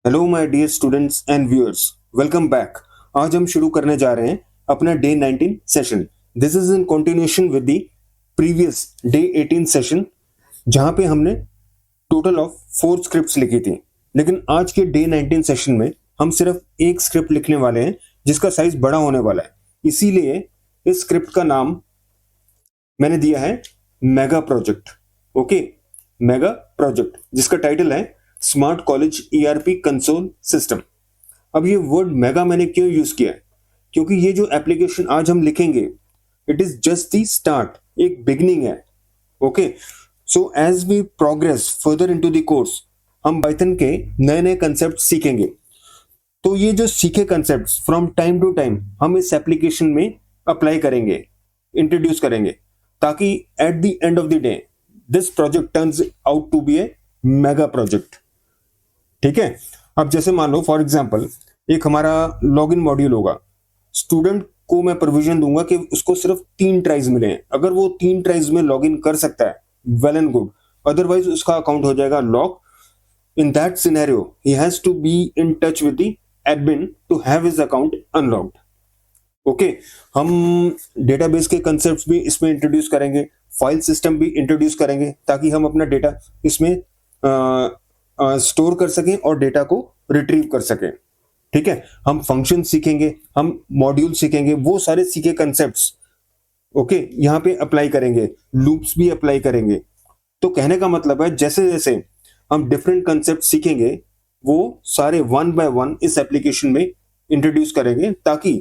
Hello my dear students and viewers, welcome back. आज हम शुरू करने जा रहे हैं अपना day 19 session. This is in continuation with the previous day 18 session, जहां पे हमने टोटल ऑफ 4 स्क्रिप्ट्स लिखी थी। लेकिन आज के डे 19 सेशन में हम सिर्फ एक स्क्रिप्ट लिखने वाले हैं, जिसका साइज बड़ा होने वाला है। इसीलिए इस स्क्रिप्ट का नाम मैंने दिया है mega project. Okay, mega project, जिसका टाइटल है smart college ERP console system. अब ये वर्ड मेगा मैंने क्यों यूज किया है? क्योंकि ये जो एप्लीकेशन आज हम लिखेंगे, it is just the start, एक बिगनिंग है। Okay, so as we progress further into the course, हम पाइथन के नए नए कंसेप्ट सीखेंगे। तो ये जो सीखे concept from time to time हम इस एप्लीकेशन में अप्लाई करेंगे, इंट्रोड्यूस करेंगे, ताकि at the end of the day this project turns out to be a mega project. ठीक है। अब जैसे मान लो फॉर एग्जांपल एक हमारा लॉगिन मॉड्यूल होगा। स्टूडेंट को मैं प्रोविजन दूंगा कि उसको सिर्फ 3 ट्राइज मिले हैं। अगर वो 3 ट्राइज में लॉगिन कर सकता है, वेल एंड गुड, अदरवाइज उसका अकाउंट हो जाएगा lock. In that scenario he has to be in touch with the admin to have his account unlocked. Okay, हम डेटाबेस के कंसेप्ट्स भी इसमें इंट्रोड्यूस करेंगे, फाइल सिस्टम भी इंट्रोड्यूस करेंगे, ताकि हम अपना डेटा इसमें स्टोर कर सकें और डेटा को रिट्रीव कर सकें। ठीक है, हम फंक्शन सीखेंगे, हम मॉड्यूल सीखेंगे, वो सारे सीखे कंसेप्ट्स ओके यहाँ पे अप्लाई करेंगे, लूप्स भी अप्लाई करेंगे। तो कहने का मतलब है जैसे जैसे हम डिफरेंट कंसेप्ट सीखेंगे, वो सारे वन बाय वन इस एप्लीकेशन में इंट्रोड्यूस करेंगे, ताकि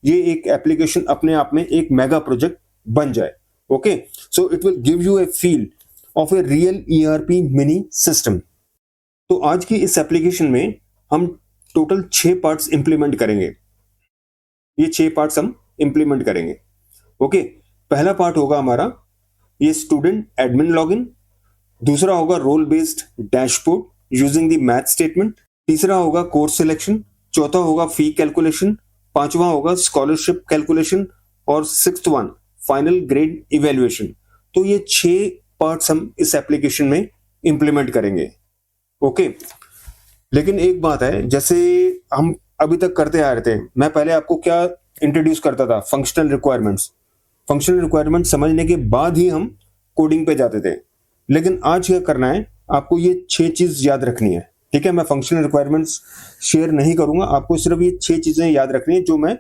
ये एक एप्लीकेशन अपने आप में एक मेगा प्रोजेक्ट बन जाए। Okay, so it will give U A feel of a real ERP mini system. तो आज की इस एप्लीकेशन में हम टोटल 6 पार्ट्स इंप्लीमेंट करेंगे। ये 6 पार्ट्स हम इंप्लीमेंट करेंगे। ओके, पहला पार्ट होगा हमारा ये स्टूडेंट एडमिन लॉगिन। दूसरा होगा role based dashboard using the math statement. तीसरा होगा कोर्स सिलेक्शन। चौथा होगा फी कैलकुलेशन। पांचवा होगा स्कॉलरशिप कैलकुलेशन। और 6th one final grade evaluation. तो ये 6 पार्ट्स हम इस एप्लीकेशन में इंप्लीमेंट करेंगे। ओके, लेकिन एक बात है, जैसे हम अभी तक करते आ रहे थे, मैं पहले आपको क्या इंट्रोड्यूस करता था, फंक्शनल रिक्वायरमेंट्स। फंक्शनल रिक्वायरमेंट समझने के बाद ही हम कोडिंग पे जाते थे। लेकिन आज क्या करना है, आपको ये 6 चीज याद रखनी है। ठीक है, मैं फंक्शनल रिक्वायरमेंट्स शेयर नहीं करूंगा, आपको सिर्फ ये 6 चीजें याद रखनी है जो मैं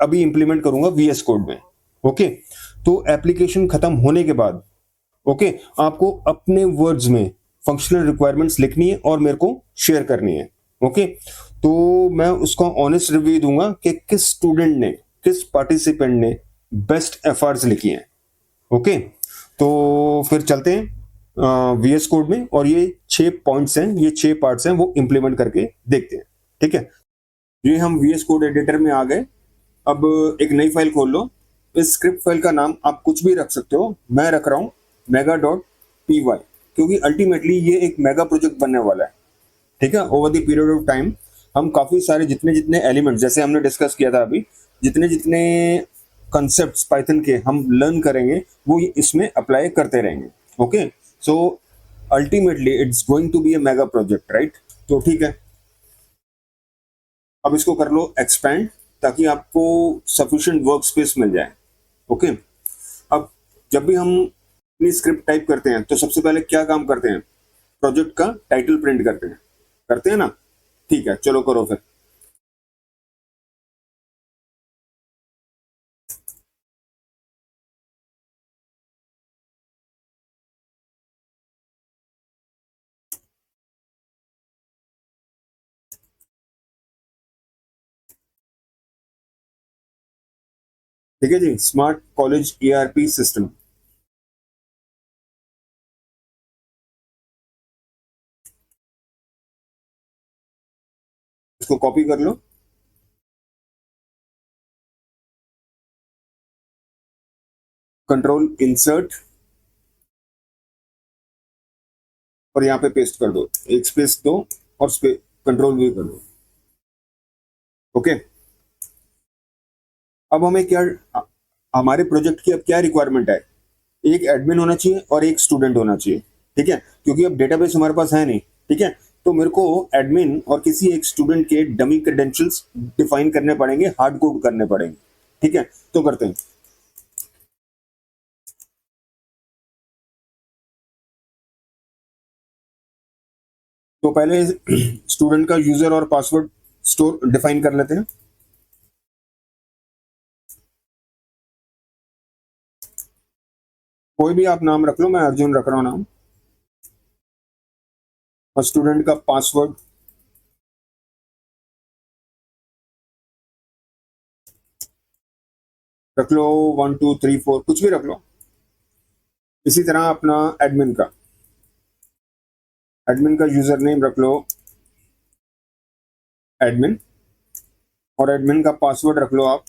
अभी इंप्लीमेंट करूंगा वीएस कोड में। ओके, तो एप्लीकेशन खत्म होने के बाद ओके आपको अपने वर्ड्स में फंक्शनल रिक्वायरमेंट्स लिखनी है और मेरे को शेयर करनी है। ओके, तो मैं उसका ऑनेस्ट रिव्यू दूंगा कि किस स्टूडेंट ने, किस पार्टिसिपेंट ने बेस्ट एफर्ट्स लिखी हैं। ओके, तो फिर चलते हैं वीएस कोड में, और ये 6 पॉइंट्स हैं, ये 6 पार्ट्स हैं, वो इंप्लीमेंट करके देखते हैं। ठीक है, ये हम वीएस कोड एडिटर में आ गए। अब एक नई फाइल खोल लो। इस स्क्रिप्ट फाइल का नाम आप कुछ भी रख सकते हो, मैं रख रहा हूं mega.py, क्योंकि अल्टीमेटली ये एक मेगा प्रोजेक्ट बनने वाला है। ठीक है, over the period of time हम काफी सारे जितने जितने एलिमेंट्स, जैसे हमने डिस्कस किया था अभी, जितने जितने कंसेप्ट्स पाइथन के हम लर्न करेंगे, वो इसमें अप्लाई करते रहेंगे। Okay, so ultimately it's going to be a mega project, right? तो ठीक है, अब इसको कर लो एक्सपैंड, ताकि आपको सफिशिएंट वर्क स्पेस मिल जाए। ओके, अब जब भी हम अपनी स्क्रिप्ट टाइप करते हैं, तो सबसे पहले क्या काम करते हैं? प्रोजेक्ट का टाइटल प्रिंट करते हैं ना? ठीक है, चलो करो फिर। ठीक है जी, स्मार्ट कॉलेज ईआरपी सिस्टम। इसको कॉपी कर लो, कंट्रोल इंसर्ट, और यहाँ पे पेस्ट कर दो। एक स्पेस दो और कंट्रोल वी कर दो। ओके, अब हमें क्या, हमारे प्रोजेक्ट की अब क्या रिक्वायरमेंट है? एक एडमिन होना चाहिए और एक स्टूडेंट होना चाहिए। ठीक है, क्योंकि अब डेटाबेस हमारे पास है नहीं। ठीक है, तो मेरे को एडमिन और किसी एक स्टूडेंट के डमी क्रेडेंशियल्स डिफाइन करने पड़ेंगे, हार्ड कोड करने पड़ेंगे। ठीक है, तो करते हैं। तो पहले स्टूडेंट का यूजर और पासवर्ड स्टोर डिफाइन कर लेते हैं। कोई भी आप नाम रख लो, मैं अर्जुन रख रहा हूं नाम। और स्टूडेंट का पासवर्ड रख लो 1 2 3 4, कुछ भी रख लो। इसी तरह अपना एडमिन का यूजर नेम रख लो एडमिन, और एडमिन का पासवर्ड रख लो आप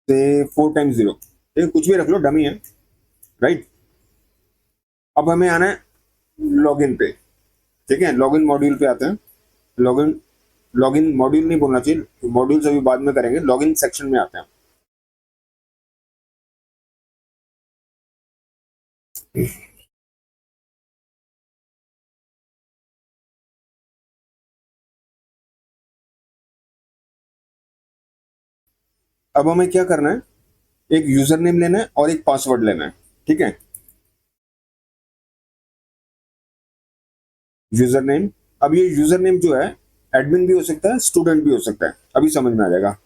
से 4 टाइम्स 0। ठीक, कुछ भी रख लो, डमी है, राइट। अब हमें आना है लॉगिन पे। ठीक है, लॉगिन मॉड्यूल पे आते हैं। लॉगिन लॉगिन मॉड्यूल नहीं बोलना चाहिए, मॉड्यूल्स अभी बाद में करेंगे, लॉगिन सेक्शन में आते हैं। अब हमें क्या करना है, एक यूजर नेम लेना है और एक पासवर्ड लेना है। ठीक है, यूजर नेम। अब ये यूजर नेम जो है, एडमिन भी हो सकता है, स्टूडेंट भी हो सकता है, अभी समझ में आ जाएगा।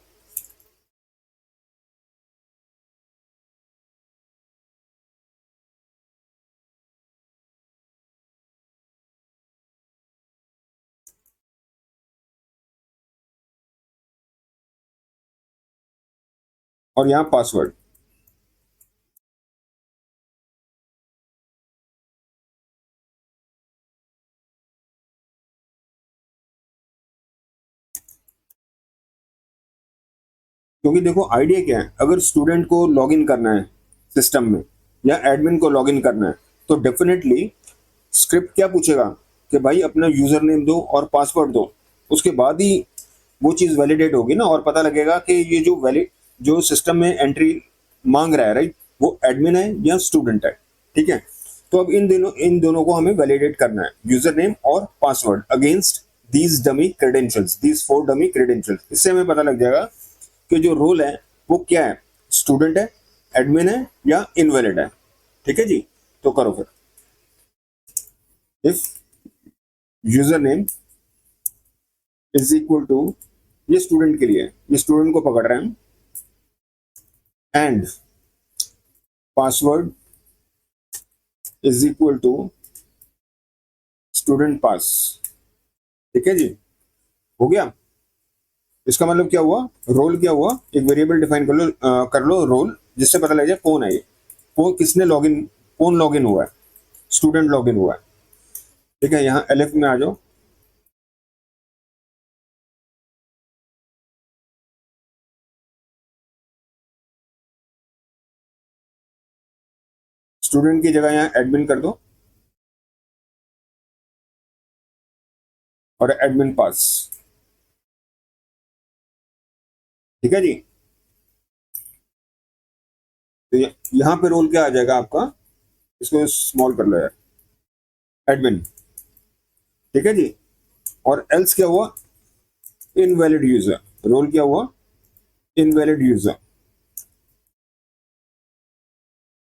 और यहाँ पासवर्ड। क्योंकि देखो आइडिया क्या है, अगर स्टूडेंट को लॉगिन करना है सिस्टम में या एडमिन को लॉगिन करना है, तो डेफिनेटली स्क्रिप्ट क्या पूछेगा कि भाई अपना यूजर नेम दो और पासवर्ड दो। उसके बाद ही वो चीज वैलिडेट होगी ना, और पता लगेगा कि ये जो सिस्टम में एंट्री मांग रहा है, राइट, वो एडमिन है या स्टूडेंट है। ठीक है, तो अब इन दोनों को हमें वैलिडेट करना है, यूजर नेम और password against these 4 dummy credentials. इससे हमें पता लग जाएगा कि जो रोल है वो क्या है, स्टूडेंट है, एडमिन है या इनवैलिड है। ठीक है जी, तो करो फिर। If user name is equal to, ये स्टूडेंट के लिए, ये स्टूडेंट को पकड़ रहे हैं, and password is equal to student pass. ठीक है जी, हो गया। इसका मतलब क्या हुआ, रोल क्या हुआ, एक वेरिएबल डिफाइन कर लो रोल, जिससे पता लग जाए कौन है ये, कौन लॉगिन हुआ है, स्टूडेंट लॉगिन हुआ है। ठीक है, यहाँ एलएफ में आ जाओ। स्टूडेंट की जगह यहाँ एडमिन कर दो और एडमिन पास। ठीक है जी, तो यहाँ पे रोल क्या आ जाएगा आपका, इसको स्मॉल कर लो यार, एडमिन। ठीक है जी, और एल्स क्या हुआ, इनवैलिड यूजर। रोल क्या हुआ, इनवैलिड यूजर।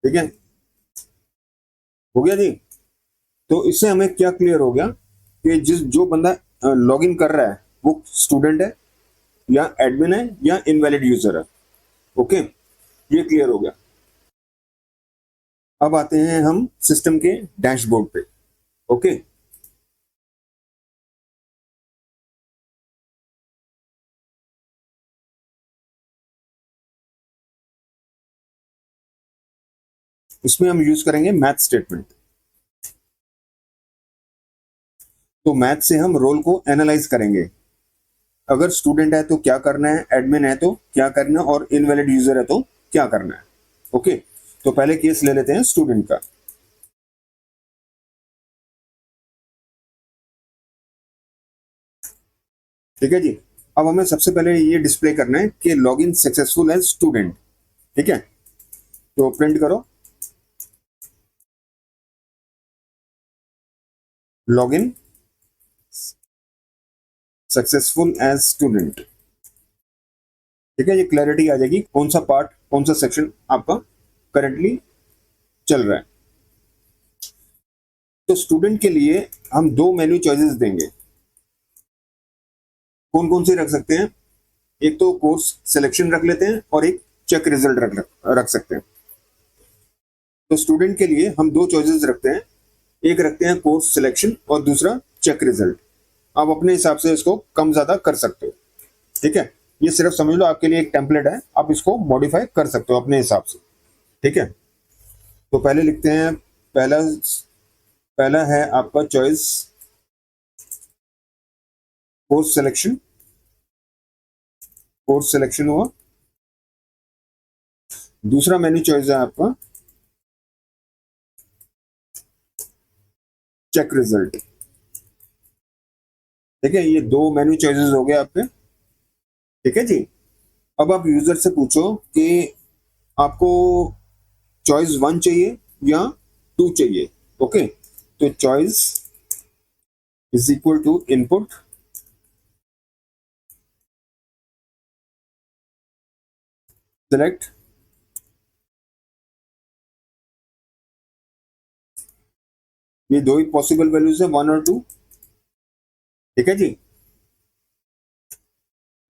ठीक है, हो गया जी। तो इससे हमें क्या क्लियर हो गया कि जो बंदा लॉगिन कर रहा है वो स्टूडेंट है या एडमिन है या इनवैलिड यूजर है। ओके, ये क्लियर हो गया। अब आते हैं हम सिस्टम के डैशबोर्ड पे। ओके, इसमें हम यूज करेंगे मैथ स्टेटमेंट। तो मैथ से हम रोल को एनालाइज करेंगे। अगर स्टूडेंट है तो क्या करना है, एडमिन है तो क्या करना है, और इनवैलिड यूजर है तो क्या करना है। ओके, तो पहले केस ले लेते हैं स्टूडेंट का। ठीक है जी, अब हमें सबसे पहले ये डिस्प्ले करना है कि लॉगिन सक्सेसफुल एज स्टूडेंट। ठीक है, तो प्रिंट करो log in successful as student. ठीक है, ये क्लैरिटी आ जाएगी कौन सा पार्ट कौन सा सेक्शन आपका करेंटली चल रहा है। तो स्टूडेंट के लिए हम दो मेन्यू चॉइसेस देंगे। कौन कौन से रख सकते हैं? एक तो कोर्स सिलेक्शन रख लेते हैं और एक चेक रिजल्ट रख सकते हैं। तो स्टूडेंट के लिए हम दो चॉइसेस रखते हैं, एक रखते हैं कोर्स सिलेक्शन और दूसरा चेक रिजल्ट। आप अपने हिसाब से इसको कम ज्यादा कर सकते हो। ठीक है, ये सिर्फ समझ लो आपके लिए एक टेम्पलेट है, आप इसको मॉडिफाई कर सकते हो अपने हिसाब से। ठीक है, तो पहले लिखते हैं, पहला पहला है आपका choice course selection. Course selection हुआ। दूसरा मेन्यू चॉइस है आपका चेक रिजल्ट। ठीक है, ये दो मेन्यू चॉइसेस हो गए आपके। ठीक है जी। अब आप यूजर से पूछो कि आपको चॉइस वन चाहिए या टू चाहिए। ओके, तो choice is equal to input select. ये दो ही पॉसिबल वैल्यूज है, वन और टू। ठीक है जी।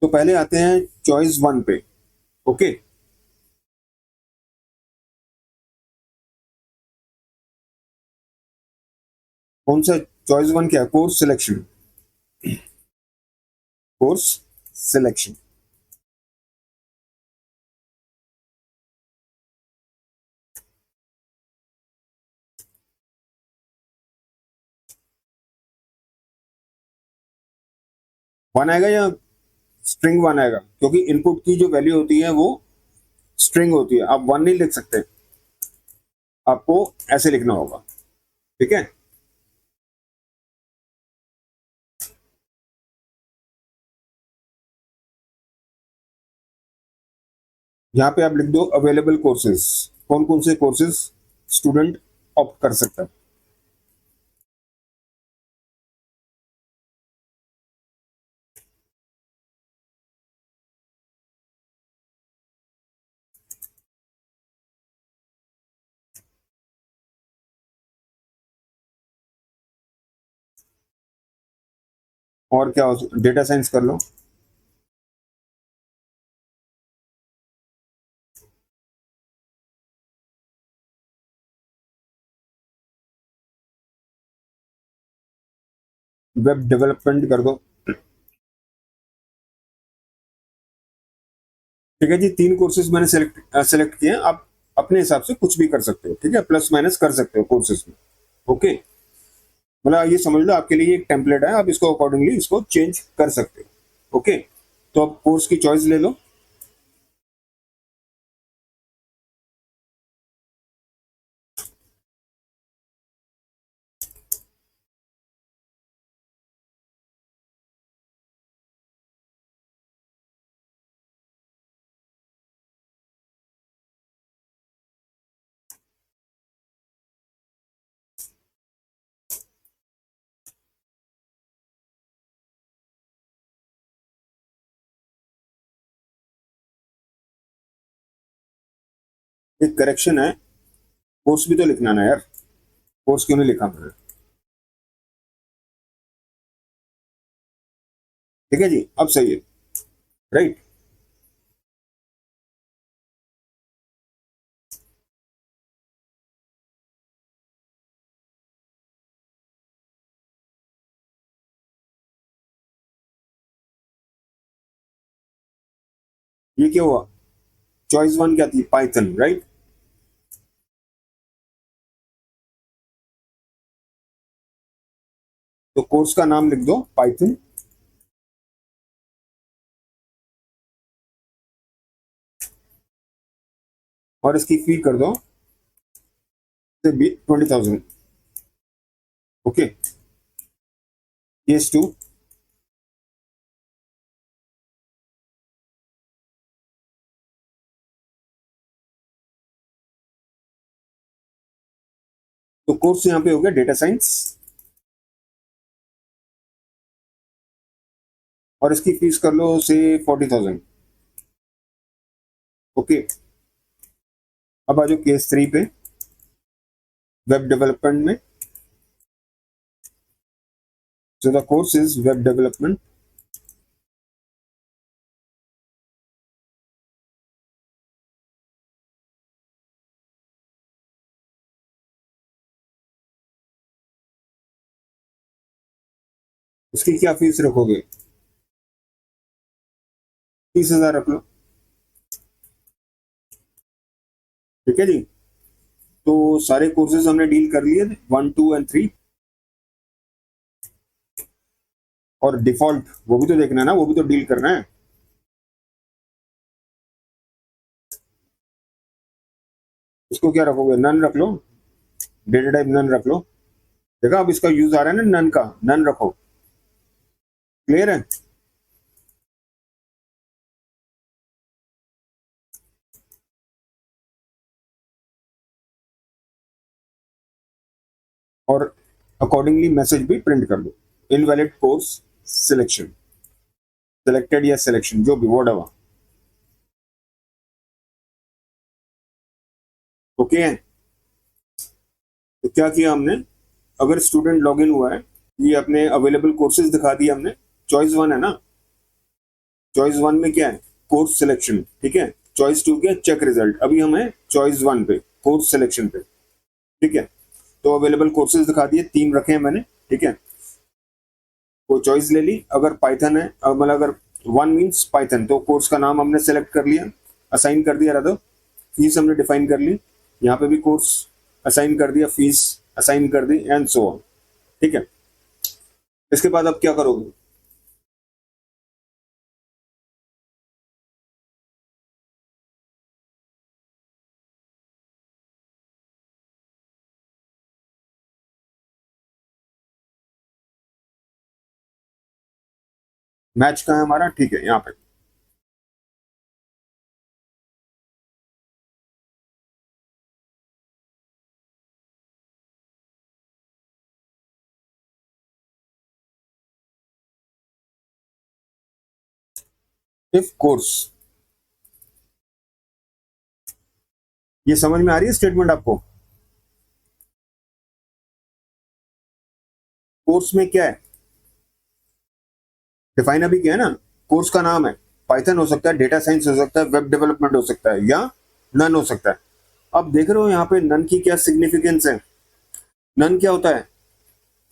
तो पहले आते हैं चॉइस वन पे। ओके, कौन सा चॉइस वन क्या है? Course selection. Course selection. One आएगा या स्ट्रिंग वन आएगा? क्योंकि इनपुट की जो वैल्यू होती है वो स्ट्रिंग होती है, आप वन नहीं लिख सकते, आपको ऐसे लिखना होगा। ठीक है, यहाँ पे आप लिख दो अवेलेबल कोर्सेज। कौन कौन से कोर्सेज स्टूडेंट ऑप्ट कर सकता है। और क्या हो, डेटा साइंस कर लो। वेब डेवलपमेंट कर दो। ठीक है जी, तीन कोर्सेज मैंने सेलेक्ट किए हैं, आप अपने हिसाब से कुछ भी कर सकते हो। ठीक है, प्लस माइनस कर सकते हो कोर्सेज में। ओके, मतलब ये समझ लो आपके लिए एक टेम्पलेट है, आप इसको अकॉर्डिंगली इसको चेंज कर सकते हो। ओके, तो आप कोर्स की चॉइस ले लो। एक करेक्शन है, कोर्स भी तो लिखना ना यार, कोर्स क्यों नहीं लिखा मैंने? ठीक है जी, अब सही है, राइट। ये क्या हुआ? चॉइस वन क्या थी? Python, right. तो कोर्स का नाम लिख दो पाइथन, और इसकी फी कर दो 20,000। Okay, case two. तो कोर्स यहाँ पे हो गया डेटा साइंस। और इसकी फीस कर लो से 40,000। ओके, अब आ जाओ केस 3 पे, वेब डेवलपमेंट में। So the course is web development. इसकी क्या फीस रखोगे? 30,000 रख लो। ठीक है जी। तो सारे कोर्सेज हमने डील कर लिए थे, 1, 2 एंड 3। और डिफॉल्ट वो भी तो देखना है ना, वो भी तो डील करना है। इसको क्या रखोगे? नन रख लो, डेटा टाइप नन रख लो। देखा, अब इसका यूज आ रहा है ना, नन का, नन रखो। क्लियर है? और अकॉर्डिंगली मैसेज भी प्रिंट कर दो, इनवैलिड कोर्स सिलेक्शन, सिलेक्टेड या सिलेक्शन, जो भी वर्ड हुआ। ओके है? तो क्या किया हमने, अगर स्टूडेंट लॉग इन हुआ है, ये अपने अवेलेबल कोर्सेज दिखा दिए हमने। चॉइस 1 है ना, चॉइस 1 में क्या है? Course selection. ठीक है, चॉइस 2 क्या? Check result. अभी हम है चॉइस 1 पे, कोर्स सिलेक्शन पे। ठीक है, तो अवेलेबल कोर्सेज दिखा दिए, 3 रखे हैं मैंने। ठीक है, वो चॉइस ले ली। अगर पाइथन है, मतलब अगर 1 मीन्स पाइथन, तो कोर्स का नाम हमने सेलेक्ट कर लिया, असाइन कर दिया। रहा, फीस हमने डिफाइन कर ली, यहाँ पे भी कोर्स असाइन कर दिया, फीस असाइन कर दी, एंड सो ऑन। ठीक है, इसके बाद अब क्या करोगे? मैच कहाँ है हमारा? ठीक है, यहाँ पे। इफ कोर्स, ये समझ में आ रही है स्टेटमेंट आपको? कोर्स में क्या है? डिफाइन अभी किया है ना, कोर्स का नाम है। पाइथन हो सकता है, डेटा साइंस हो सकता है, वेब डेवलपमेंट हो सकता है, या नन हो सकता है। अब देख रहे हो यहाँ पे नन की क्या सिग्निफिकेंस है? नन क्या होता है?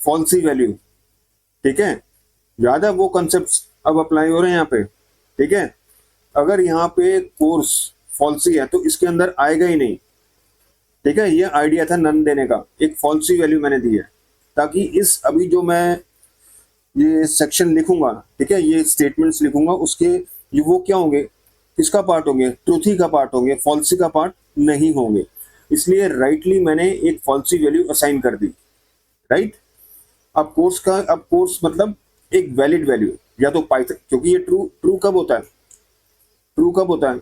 Falsies value. ठीक है, याद है वो कॉन्सेप्ट अब अप्लाई हो रहे हैं यहाँ पे। ठीक है, अगर यहाँ पे कोर्स फॉल्सी है तो इसके अंदर आएगा ही नहीं। ठीक है, ये आइडिया था नन देने का, एक फॉल्सी वैल्यू मैंने दी है, ताकि इस अभी जो मैं ये सेक्शन लिखूंगा, ठीक है, ये स्टेटमेंट्स लिखूंगा, उसके ये वो क्या होंगे, किसका पार्ट होंगे? ट्रूथी का पार्ट होंगे, फॉल्सी का पार्ट नहीं होंगे। इसलिए राइटली मैंने एक फॉल्सी वैल्यू असाइन कर दी। राइट, अब कोर्स मतलब एक वैलिड वैल्यू, या तो पाइथन, क्योंकि ये ट्रू ट्रू कब होता है? ट्रू कब होता है?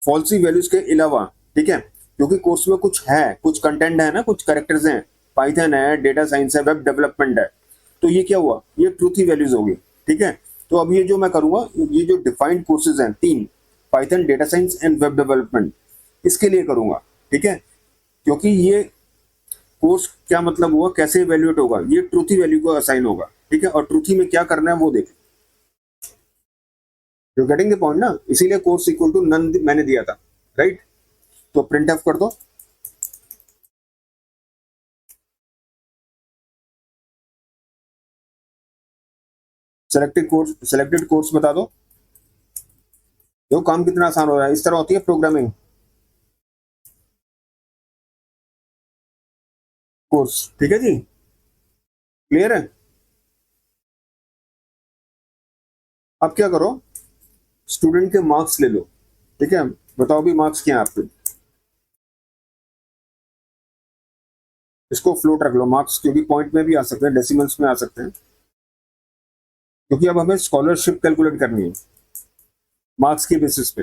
फॉल्सी वैल्यूज के अलावा। ठीक है, क्योंकि कोर्स में कुछ है, कुछ कंटेंट है ना, कुछ कैरेक्टर्स हैं, पाइथन है, डेटा साइंस है, वेब डेवलपमेंट है। तो ये क्या हुआ? ये ट्रूथी वैल्यूज होगी। ठीक है, तो अब ये जो मैं करूंगा, ये जो डिफाइंड कोर्सेज हैं 3, Python, data science and web development, इसके लिए करूंगा। ठीक है, क्योंकि ये कोर्स क्या मतलब हुआ, कैसे इवेल्युएट होगा, ये ट्रूथी वैल्यू को असाइन होगा। ठीक है, और ट्रूथी में क्या करना है वो देखें। यू गेटिंग द पॉइंट ना? इसीलिए कोर्स इक्वल टू नन मैंने दिया था। राइट, तो प्रिंट ऑफ कर दो। सेलेक्टेड कोर्स बता दो। देखो काम कितना आसान हो रहा है, इस तरह होती है प्रोग्रामिंग। कोर्स, ठीक है जी, क्लियर है? अब क्या करो, स्टूडेंट के मार्क्स ले लो। ठीक है, बताओ भी मार्क्स क्या है आपके। इसको फ्लोट रख लो मार्क्स, क्योंकि पॉइंट में भी आ सकते हैं, डेसिमल्स में आ सकते हैं, क्योंकि अब हमें स्कॉलरशिप कैलकुलेट करनी है मार्क्स के बेसिस पे।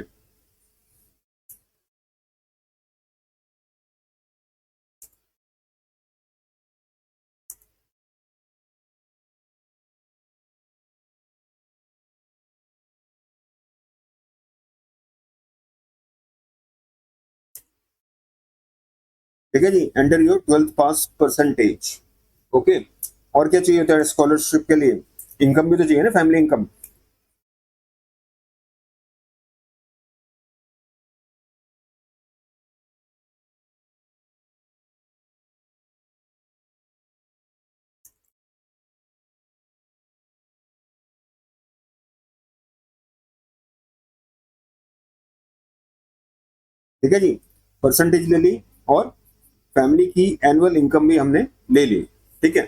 ठीक है जी, enter your 12th pass percentage. Okay, और क्या चाहिए होता है स्कॉलरशिप के लिए? इनकम भी तो चाहिए ना, फैमिली इनकम। ठीक है जी, परसेंटेज ले ली और फैमिली की एनुअल इनकम भी हमने ले ली। ठीक है,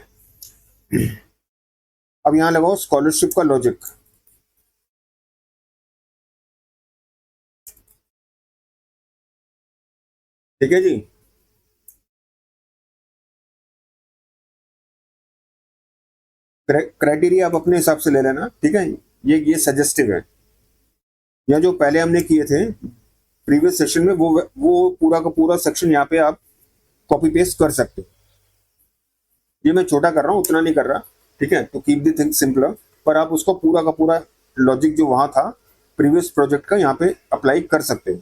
अब यहां लगाओ स्कॉलरशिप का लॉजिक। ठीक है जी, क्राइटेरिया आप अपने हिसाब से ले लेना। ठीक है, ये सजेस्टिव है। या जो पहले हमने किए थे प्रीवियस सेशन में, वो पूरा का पूरा सेक्शन यहाँ पे आप कॉपी पेस्ट कर सकते हो। ये मैं छोटा कर रहा हूँ, उतना नहीं कर रहा। ठीक है, तो कीप द थिंग सिंपलर। पर आप उसको पूरा का पूरा लॉजिक जो वहां था प्रीवियस प्रोजेक्ट का, यहाँ पे अप्लाई कर सकते हो।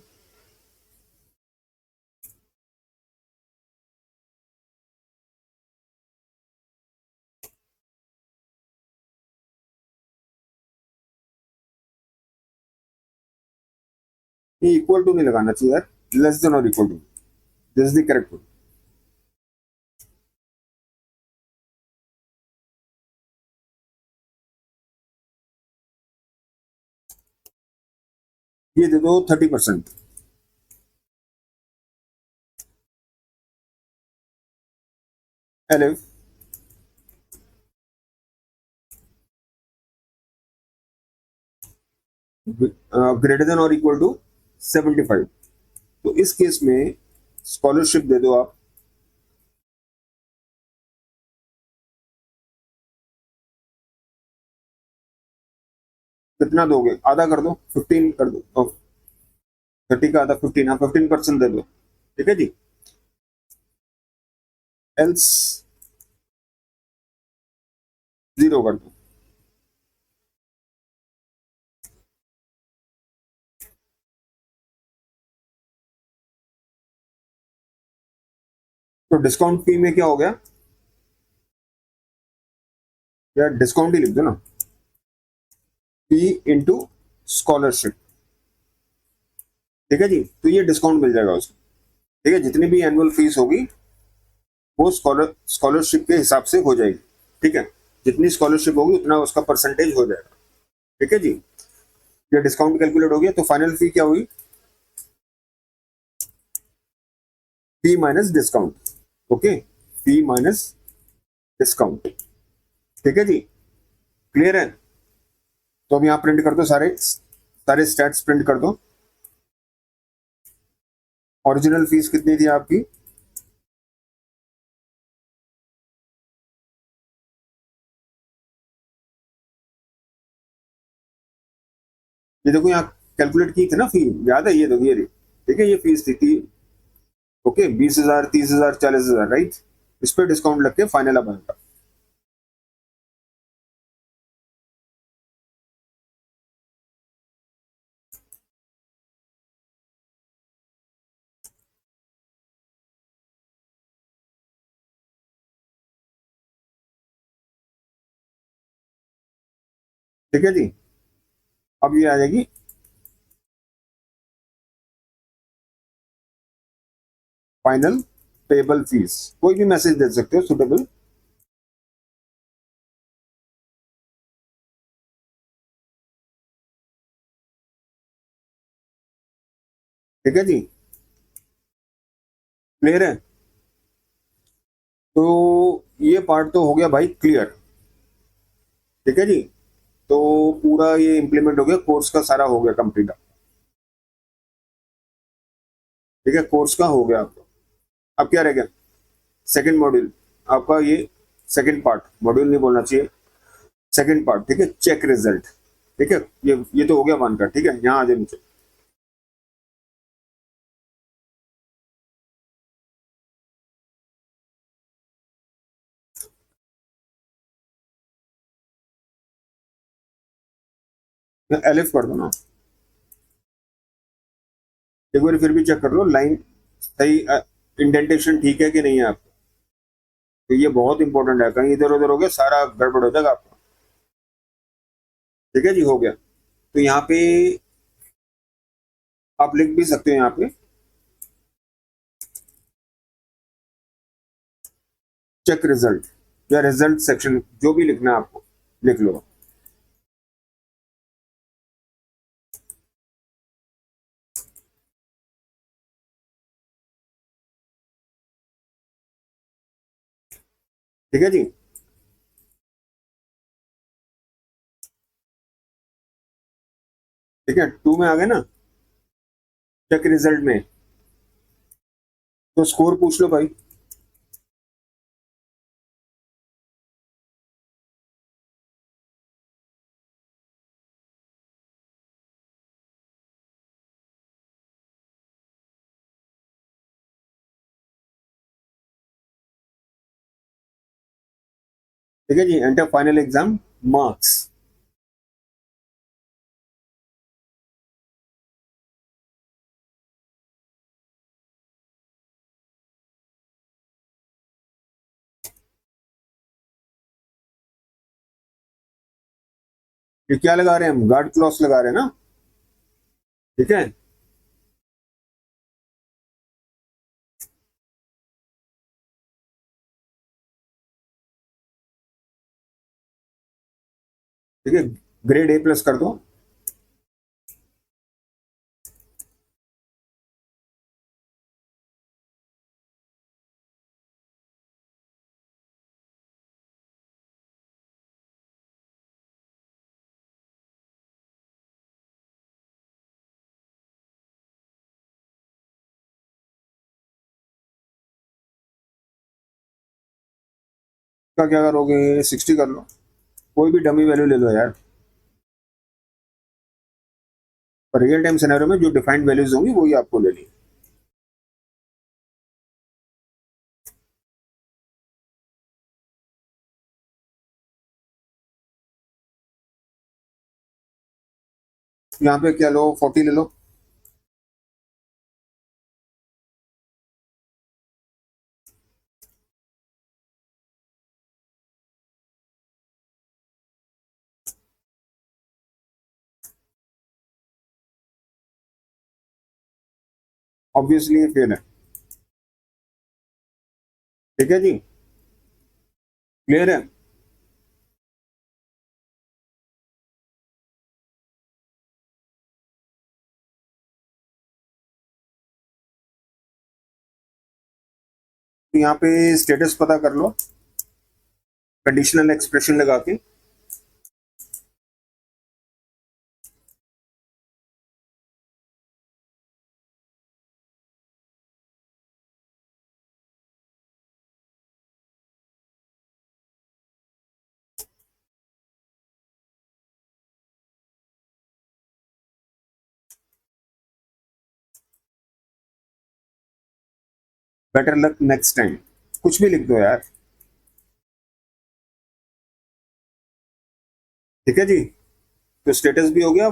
ये इक्वल टू नहीं लगाना चाहिए यार, लेस देन और equal to, this is the correct one. ये दे दो 30%। एलिफ ग्रेटर देन और इक्वल टू 75। तो इस केस में स्कॉलरशिप दे दो आप। कितना दोगे? आधा कर दो, 15 कर दो। 30 का आधा 15, हाँ 15% दे दो। ठीक है जी, एल्स जीरो कर दो। तो डिस्काउंट फी में क्या हो गया? या डिस्काउंट ही लिख दो ना, फी इंटू स्कॉलरशिप। ठीक है जी, तो ये डिस्काउंट मिल जाएगा उसको। ठीक है, जितनी भी एनुअल फीस होगी वो स्कॉलरशिप के हिसाब से हो जाएगी। ठीक है, जितनी स्कॉलरशिप होगी उतना उसका परसेंटेज हो जाएगा। ठीक है जी, ये डिस्काउंट कैलकुलेट हो गया, तो फाइनल फी क्या हुई? फी माइनस डिस्काउंट। ओके, फी माइनस डिस्काउंट। ठीक है जी, क्लियर है? तो अब यहाँ प्रिंट कर दो, सारे सारे स्टैट्स प्रिंट कर दो। ओरिजिनल फीस कितनी थी आपकी? ये देखो यहाँ कैलकुलेट की थी ना फी, याद है? ये देखो, ये रही। ठीक है, ये फीस थी। Okay, 20,000, 30,000, 40,000, right. इस पे डिस्काउंट लग के फाइनल अब आएगा। ठीक है जी, अब ये आ जाएगी फाइनल पेबल फीस। कोई भी मैसेज दे सकते हो सुटेबल। ठीक है जी, क्लियर है? तो ये पार्ट तो हो गया भाई क्लियर। ठीक है जी, तो पूरा ये इंप्लीमेंट हो गया, कोर्स का सारा हो गया कंप्लीट। ठीक है, कोर्स का हो गया आपका। अब क्या रह गया? सेकंड मॉड्यूल आपका, ये सेकंड पार्ट, मॉड्यूल नहीं बोलना चाहिए, सेकंड पार्ट। ठीक है, चेक रिजल्ट। ठीक है, ये तो हो गया वन का। ठीक है, यहाँ आ जाए नीचे। एलिफ कर दो ना, एक बार फिर भी चेक कर लो लाइन सही इंडेंटेशन ठीक है कि नहीं है आपका। तो ये बहुत इंपॉर्टेंट है, कहीं इधर उधर हो गया सारा गड़बड़ हो जाएगा आपका। ठीक है जी, हो गया। तो यहाँ पे आप लिख भी सकते हो यहाँ पे चेक रिजल्ट या रिजल्ट सेक्शन, जो भी लिखना है आपको लिख लो। ठीक है जी। ठीक है, 2 में आ गए ना चेक रिजल्ट में। तो स्कोर पूछ लो भाई। ठीक है जी, एंटर फाइनल एग्जाम मार्क्स। ये क्या लगा रहे हैं हम, गार्ड क्लॉस लगा रहे हैं ना। ठीक है। ठीक है, ग्रेड ए प्लस कर दो। का क्या करोगे, 60 कर लो। कोई भी डमी वैल्यू ले लो यार। और रियल टाइम सिनेरियो में जो डिफाइंड वैल्यूज होंगी वही आपको लेनी। यहाँ पे क्या लो, 40 ले लो। ऑब्वियसली ये फेल है। ठीक है जी, क्लियर है। तो यहाँ पे स्टेटस पता कर लो कंडीशनल एक्सप्रेशन लगा के। बेटर लक नेक्स्ट टाइम, कुछ भी लिख दो यार। ठीक है जी, तो स्टेटस भी हो गया,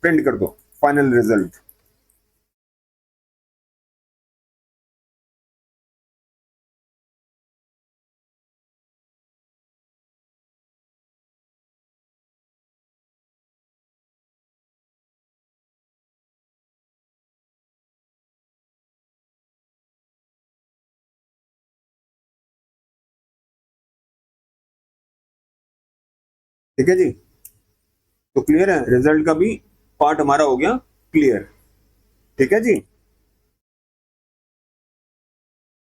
प्रिंट कर दो फाइनल रिजल्ट। ठीक है जी, तो क्लियर है, रिजल्ट का भी पार्ट हमारा हो गया क्लियर। ठीक है जी।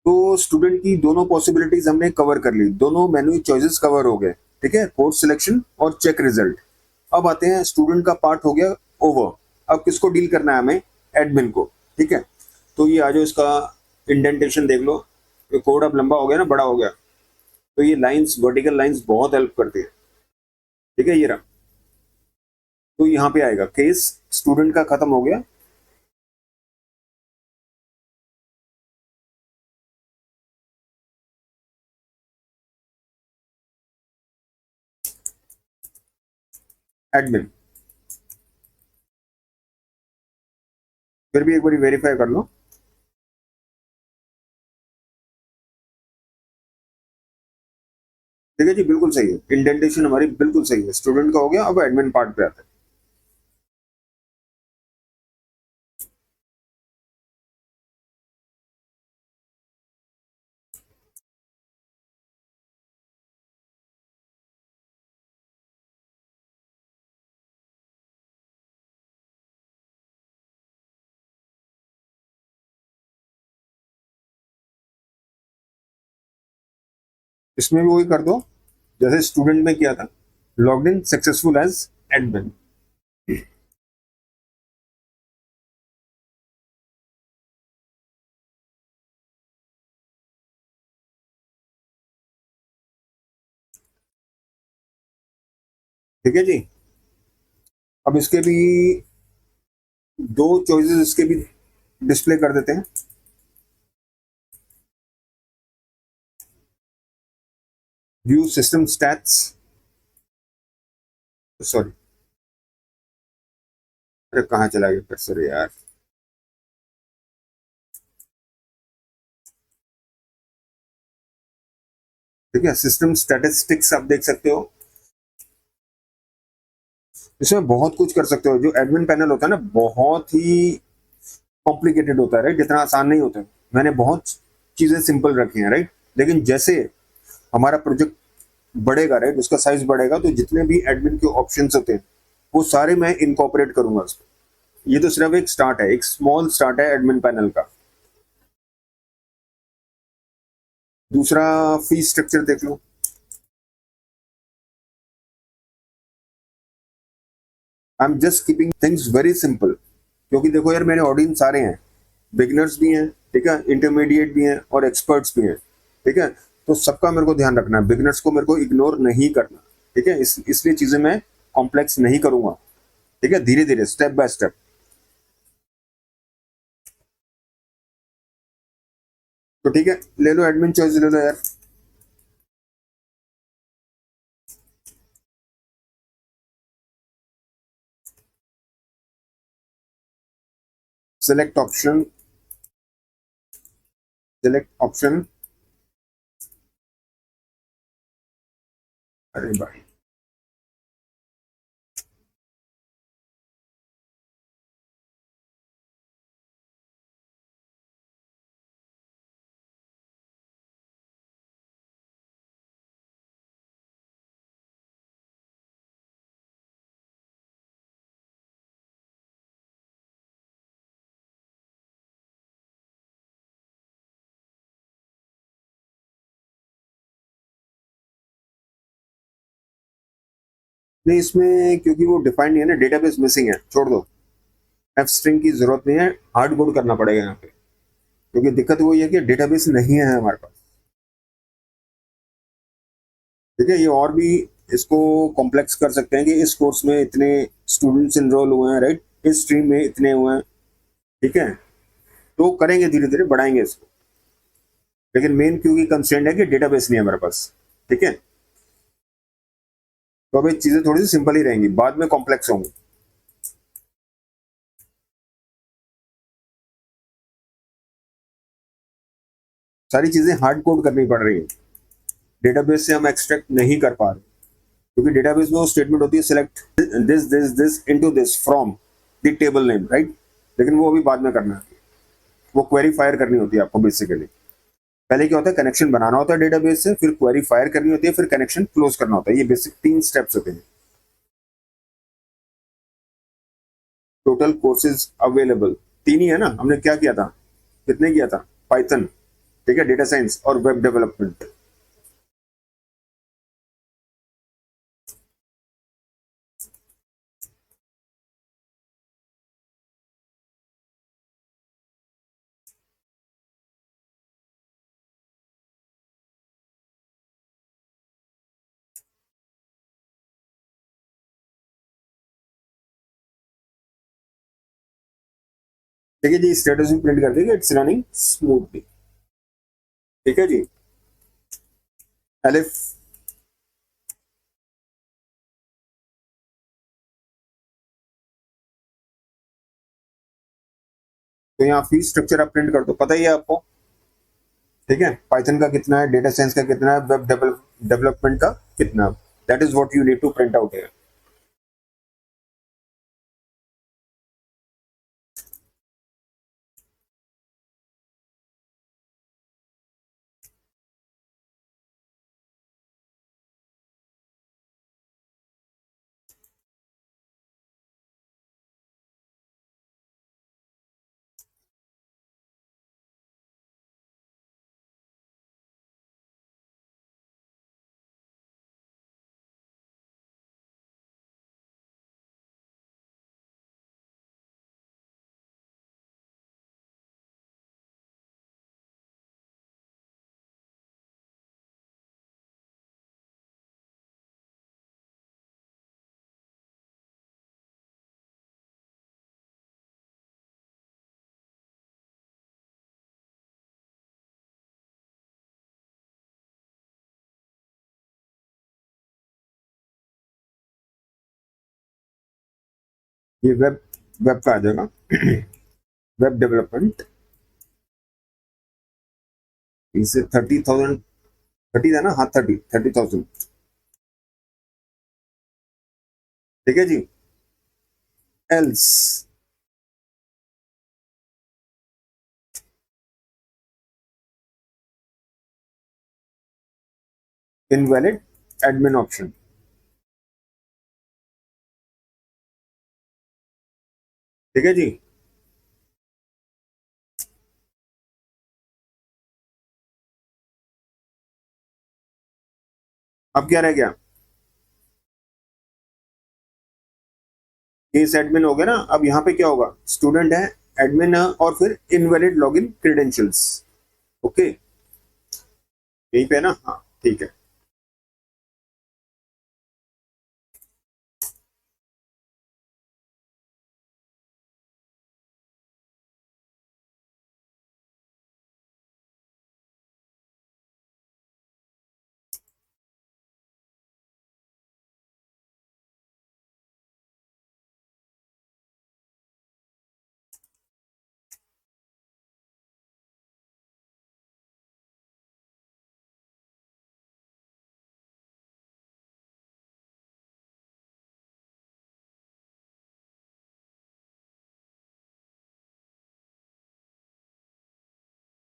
तो स्टूडेंट की दोनों पॉसिबिलिटीज हमने कवर कर ली, दोनों मेन्यू चॉइसेस कवर हो गए। ठीक है, कोर्स सिलेक्शन और चेक रिजल्ट। अब आते हैं स्टूडेंट का पार्ट हो गया ओवर। अब किसको डील करना है हमें, एडमिन को। ठीक है, तो ये आ जाओ, इसका इंडेंटेशन देख लो। ये कोड अब लंबा हो गया ना, बड़ा हो गया। तो ये लाइंस, वर्टिकल लाइंस बहुत हेल्प करती है। ठीक है, ये रहा। तो यहाँ पे आएगा केस स्टूडेंट का खत्म हो गया। एडमिन, फिर भी एक बार वेरीफाई कर लो। ठीक है जी, बिल्कुल सही है, इंडेंटेशन हमारी बिल्कुल सही है, स्टूडेंट का हो गया। अब एडमिन पार्ट पे आते हैं। इसमें भी वही कर दो जैसे स्टूडेंट में किया था, logged in successful as admin. ठीक है जी। अब इसके भी दो चॉइसेस इसके भी डिस्प्ले कर देते हैं। व्यू सिस्टम स्टैट्स, सॉरी, अरे कहाँ चला गया कर्सर यार। ठीक है, सिस्टम स्टैटिस्टिक्स आप देख सकते हो। इसमें बहुत कुछ कर सकते हो। जो एडमिन पैनल होता है ना, बहुत ही कॉम्प्लिकेटेड होता है, राइट, इतना आसान नहीं होता है। मैंने बहुत चीजें सिंपल रखी हैं, राइट, लेकिन जैसे हमारा प्रोजेक्ट बढ़ेगा, राइट, उसका साइज बढ़ेगा, तो जितने भी एडमिन के ऑप्शंस होते हैं वो सारे मैं इनकॉर्पोरेट करूंगा उसमें। ये तो सिर्फ एक स्टार्ट है, एक स्मॉल स्टार्ट है एडमिन पैनल का। दूसरा, फीस स्ट्रक्चर देख लो। I am just keeping things very simple, क्योंकि देखो यार, मेरे ऑडियंस सारे हैं, बिगिनर्स भी हैं, ठीक है, इंटरमीडिएट भी हैं और एक्सपर्ट्स भी हैं। ठीक है, तो सबका मेरे को ध्यान रखना है, बिगिनर्स को मेरे को इग्नोर नहीं करना। ठीक है, इसलिए चीजें मैं कॉम्प्लेक्स नहीं करूंगा। ठीक है, धीरे धीरे, स्टेप बाय स्टेप। तो ठीक है, ले लो एडमिन चॉइस, ले लो यार। Select option, select option. अरे भाई, नहीं इसमें क्योंकि वो डिफाइंड नहीं है ना, डेटाबेस मिसिंग है, छोड़ दो। एफ स्ट्रिंग की जरूरत नहीं है, हार्ड कोड करना पड़ेगा यहाँ पे, क्योंकि दिक्कत वही है कि डेटाबेस नहीं है हमारे पास। ठीक है, ये और भी इसको कॉम्प्लेक्स कर सकते हैं कि इस कोर्स में इतने स्टूडेंट्स इनरोल हुए हैं, राइट, इस स्ट्रीम में इतने हुए हैं। ठीक है, तो करेंगे, धीरे धीरे बढ़ाएंगे इसको। लेकिन मेन क्योंकि कंस्ट्रेंट है कि डेटाबेस नहीं है हमारे पास। ठीक है, तो अभी चीजें थोड़ी सी सिंपल ही रहेंगी, बाद में कॉम्प्लेक्स होंगी। सारी चीजें हार्ड कोड करनी पड़ रही है, डेटाबेस से हम एक्सट्रैक्ट नहीं कर पा रहे, क्योंकि डेटाबेस में वो स्टेटमेंट होती है, select this this this into this from the table name, right, लेकिन वो अभी बाद में करना है। वो क्वेरी फायर करनी होती है आपको बेसिकली। पहले क्या होता है, कनेक्शन बनाना होता है डेटाबेस से, फिर क्वेरी फायर करनी होती है, फिर कनेक्शन क्लोज करना होता है। ये बेसिक 3 स्टेप्स होते हैं। टोटल कोर्सेज अवेलेबल 3 ही है ना, हमने क्या किया था, कितने किया था, पाइथन, ठीक है, डेटा साइंस और वेब डेवलपमेंट। ठीक है जी, स्टेटस भी प्रिंट कर देगा, इट्स रनिंग स्मूथली। ठीक है जी, एलिफ। तो यहाँ फीस स्ट्रक्चर आप प्रिंट कर दो, पता ही है आपको। ठीक है, पाइथन का कितना है, डेटा साइंस का कितना है, वेब डेवलप डेवलपमेंट का कितना, that is what you need to print out here. ये वेब वेब का आ जाएगा। वेब डेवलपमेंट इसे 30,000, 30 है ना, हाँ 30,000, ठीक है जी। एल्स इनवैलिड एडमिन ऑप्शन, ठीक है जी। अब क्या रह गया, केस एडमिन हो गया ना। अब यहाँ पे क्या होगा, स्टूडेंट है, एडमिन है, और फिर इनवैलिड लॉगिन क्रेडेंशियल्स। ओके, यहीं पे है ना, हाँ ठीक है।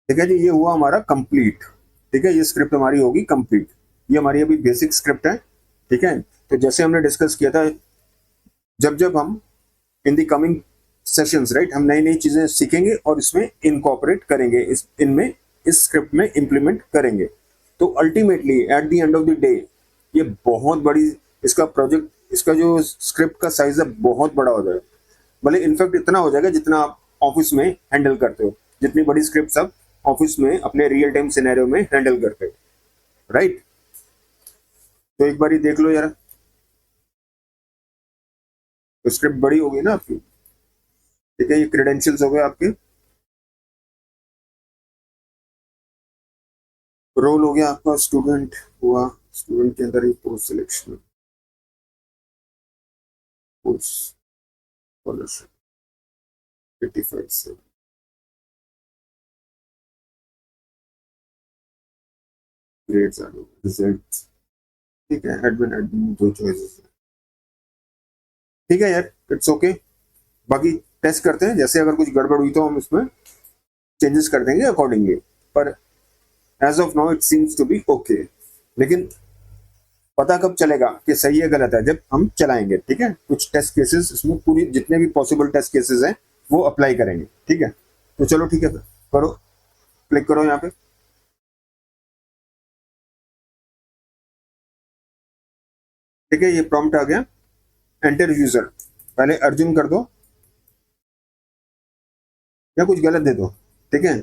ठीक है जी, ये हुआ हमारा कंप्लीट। ठीक है, ये स्क्रिप्ट हमारी होगी कंप्लीट। ये हमारी अभी बेसिक स्क्रिप्ट है। ठीक है, तो जैसे हमने डिस्कस किया था, जब जब हम in the coming sessions, right, हम नई नई चीजें सीखेंगे और इसमें इनकॉर्पोरेट करेंगे, इस इनमें इस स्क्रिप्ट में इंप्लीमेंट करेंगे। तो ultimately at the end of the day ये बहुत बड़ी, इसका प्रोजेक्ट, इसका जो स्क्रिप्ट का साइज है बहुत बड़ा हो जाएगा। भले इनफैक्ट इतना हो जाएगा जितना आप ऑफिस में हैंडल करते हो, जितनी बड़ी स्क्रिप्ट आप ऑफिस में अपने रियल टाइम सिनेरियो में हैंडल करते हो, राइट। तो एक बार ही देख लो यार, तो स्क्रिप्ट बड़ी होगी ना आपकी। ठीक है, ये क्रेडेंशियल्स हो गए आपके, रोल हो गया आपका, स्टूडेंट हुआ, स्टूडेंट के अंदर ही कोर्स सिलेक्शन, कोर्स स्कॉलरशिप 85 से, ग्रेड्स आ गए, रिजल्ट। ठीक है, एडमिन एडमिन दो चॉइसेस है। ठीक है यार, इट्स ओके। बाकी टेस्ट करते हैं, जैसे अगर कुछ गड़बड़ हुई तो हम इसमें चेंजेस कर देंगे अकॉर्डिंगली, पर as of now it seems to be okay. लेकिन पता कब चलेगा कि सही है गलत है, जब हम चलाएंगे। ठीक है, कुछ टेस्ट केसेस इसमें, पूरी जितने भी पॉसिबल टेस्ट केसेस हैं वो अप्लाई करेंगे। ठीक है, तो चलो ठीक है, फिर करो, क्लिक करो यहाँ पे। ठीक है, ये प्रॉम्प्ट आ गया, एंटर यूजर। पहले अर्जुन कर दो या कुछ गलत दे दो। ठीक है,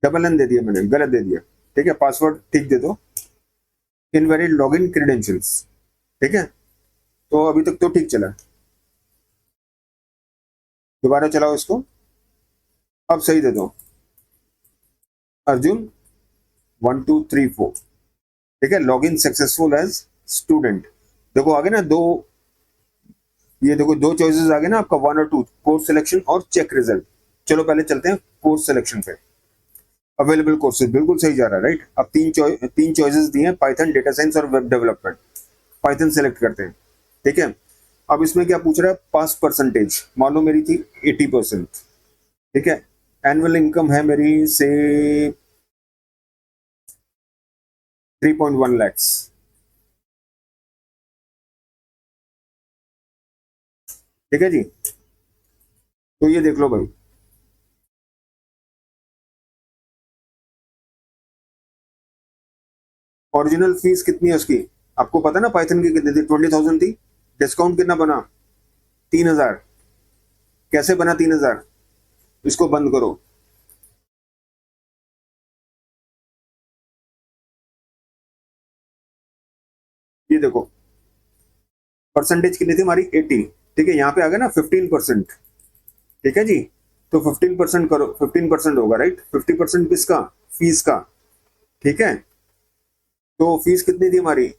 डबल एन दे दिया मैंने, गलत दे दिया। ठीक है, पासवर्ड ठीक दे दो, इनवैलिड लॉगिन क्रेडेंशियल्स। ठीक है, तो अभी तक तो ठीक चला, दोबारा चलाओ इसको, अब सही दे दो, अर्जुन 1234। ठीक है, लॉगिन सक्सेसफुल एज स्टूडेंट। देखो आगे ना दो, ये देखो दो चॉइसेस आ गए ना आपका, वन और टू, कोर्स सिलेक्शन और चेक रिजल्ट। चलो पहले चलते हैं कोर्स सिलेक्शन पे। अवेलेबल कोर्सेज, बिल्कुल सही जा रहा है, राइट। अब तीन चॉइसेस दिए हैं, पाइथन, डेटा साइंस और वेब डेवलपमेंट। पाइथन सेलेक्ट करते हैं, ठीक है। अब इसमें क्या पूछ रहा है, पास परसेंटेज। मान लो मेरी थी 80%, ठीक है। एनुअल इनकम है मेरी से 3.1 लैक्स, ठीक है जी। तो ये देख लो भाई, ओरिजिनल फीस कितनी है उसकी, आपको पता ना पाइथन की कितनी थी, 20,000 थी। डिस्काउंट कितना बना, 3,000। कैसे बना 3,000, इसको बंद करो। ये देखो, परसेंटेज कितनी थी हमारी, 80, ठीक है। यहाँ पे आ गया ना 15%, ठीक है जी। तो 15% करो, 15% होगा, राइट। 50% किसका, फीस का, ठीक है। तो फीस कितनी थी हमारी,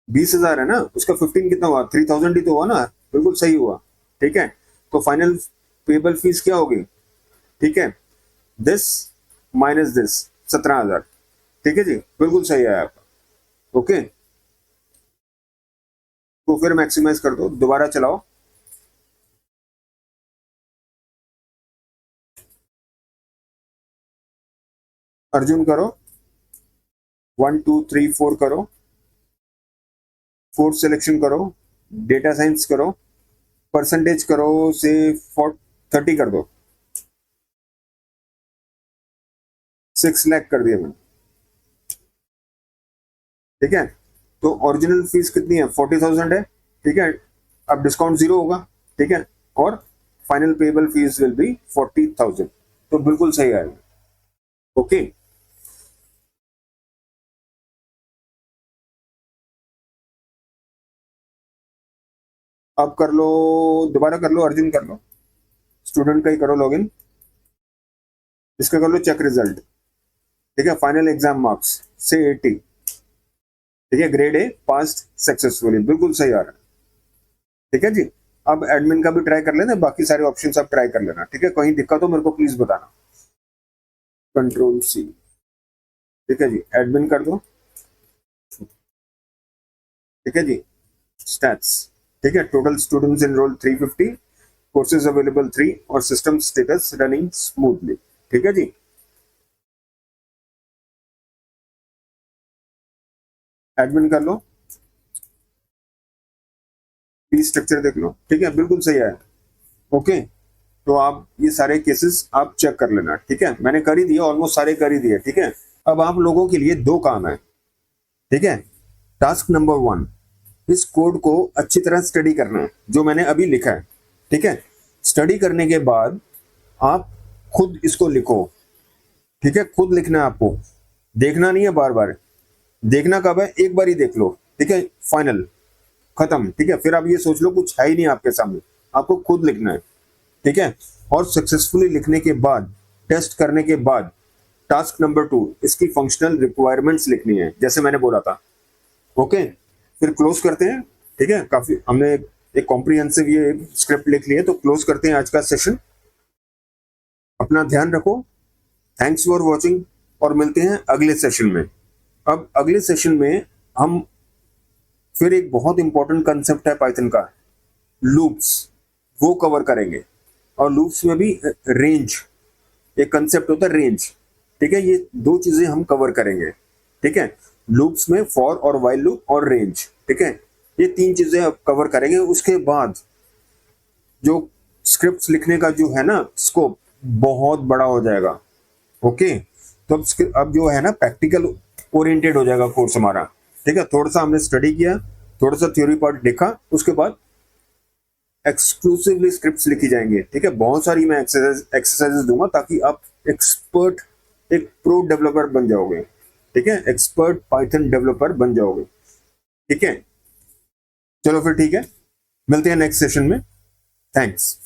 20,000 है ना, उसका 15 कितना हुआ, 3,000 ही तो हुआ ना, बिल्कुल सही हुआ, ठीक है। तो फाइनल पेबल फीस क्या होगी, ठीक है, दिस माइनस दिस, 17,000, ठीक है जी, बिल्कुल सही है आपका। ओके, तो फिर मैक्सिमाइज कर दो, दोबारा चलाओ। अर्जुन करो, 1 2 3 4 करो, फोर्थ सिलेक्शन करो, डेटा साइंस करो, परसेंटेज करो से 30 कर दो, 6 लाख कर दिया मैंने, ठीक है। तो ओरिजिनल फीस कितनी है, 40,000 है, ठीक है। अब डिस्काउंट जीरो होगा, ठीक है। और final payable fees will be 40,000, तो बिल्कुल सही आएगा। ओके, अब कर लो, दोबारा कर लो, अर्जुन कर लो, स्टूडेंट का ही करो लॉगिन, इसका कर लो चेक रिजल्ट, ठीक है। फाइनल एग्जाम मार्क्स से 80, ठीक है, ग्रेड ए पास सक्सेसफुली, बिल्कुल सही आ रहा है, ठीक है जी। अब एडमिन का भी ट्राई कर लेना, बाकी सारे ऑप्शन आप ट्राई कर लेना, ठीक है। कहीं दिक्कत हो मेरे को प्लीज बताना। कंट्रोल सी, ठीक है जी, एडमिन कर दो, ठीक है जी। स्टैट्स, ठीक है, total students enrol 350, courses available 3, और सिस्टम स्टेटस रनिंग स्मूथली, ठीक है जी। एडमिन कर लो, फी स्ट्रक्चर देख लो, ठीक है, बिल्कुल सही है। ओके, तो आप ये सारे केसेस आप चेक कर लेना, ठीक है। मैंने कर ही दिया, ऑलमोस्ट सारे कर ही दिए, ठीक है। अब आप लोगों के लिए दो काम है, ठीक है। टास्क नंबर 1, इस कोड को अच्छी तरह स्टडी करना है जो मैंने अभी लिखा है, ठीक है। स्टडी करने के बाद आप खुद इसको लिखो, ठीक है। खुद लिखना है आपको, देखना नहीं है बार बार। देखना कब है, एक बार ही देख लो, ठीक है, फाइनल, खत्म, ठीक है। फिर आप ये सोच लो कुछ है ही नहीं आपके सामने, आपको खुद लिखना है, ठीक है। और सक्सेसफुली लिखने के बाद, टेस्ट करने के बाद, टास्क नंबर 2, इसकी फंक्शनल रिक्वायरमेंट्स लिखनी है, जैसे मैंने बोला था। ओके, फिर क्लोज करते हैं, ठीक है। काफी हमने एक कॉम्प्रिहेंसिव ये स्क्रिप्ट लिख ली है, तो क्लोज करते हैं आज का सेशन। अपना ध्यान रखो, थैंक्स फॉर वॉचिंग, और मिलते हैं अगले सेशन में। अब अगले सेशन में हम फिर एक बहुत इंपॉर्टेंट कंसेप्ट है पाइथन का, लूप्स, वो कवर करेंगे। और लूप्स में भी रेंज, एक कंसेप्ट होता है रेंज, ठीक है। ये दो चीजें हम कवर करेंगे, ठीक है। लूप्स में फॉर और वाइल लूप और रेंज, ठीक है, ये तीन चीजें अब कवर करेंगे। उसके बाद जो स्क्रिप्ट्स लिखने का जो है ना स्कोप, बहुत बड़ा हो जाएगा। ओके, तो अब जो है ना प्रैक्टिकल ओरिएंटेड हो जाएगा कोर्स हमारा, ठीक है। थोड़ा सा हमने स्टडी किया, थोड़ा सा थ्योरी पार्ट देखा, उसके बाद एक्सक्लूसिवली स्क्रिप्ट्स लिखी जाएंगे, ठीक है। बहुत सारी मैं एक्सरसाइजेस दूंगा ताकि आप एक्सपर्ट, एक प्रो डेवलपर बन जाओगे, ठीक है, एक्सपर्ट पाइथन डेवलपर बन जाओगे, ठीक है। चलो फिर ठीक है, मिलते हैं नेक्स्ट सेशन में, थैंक्स।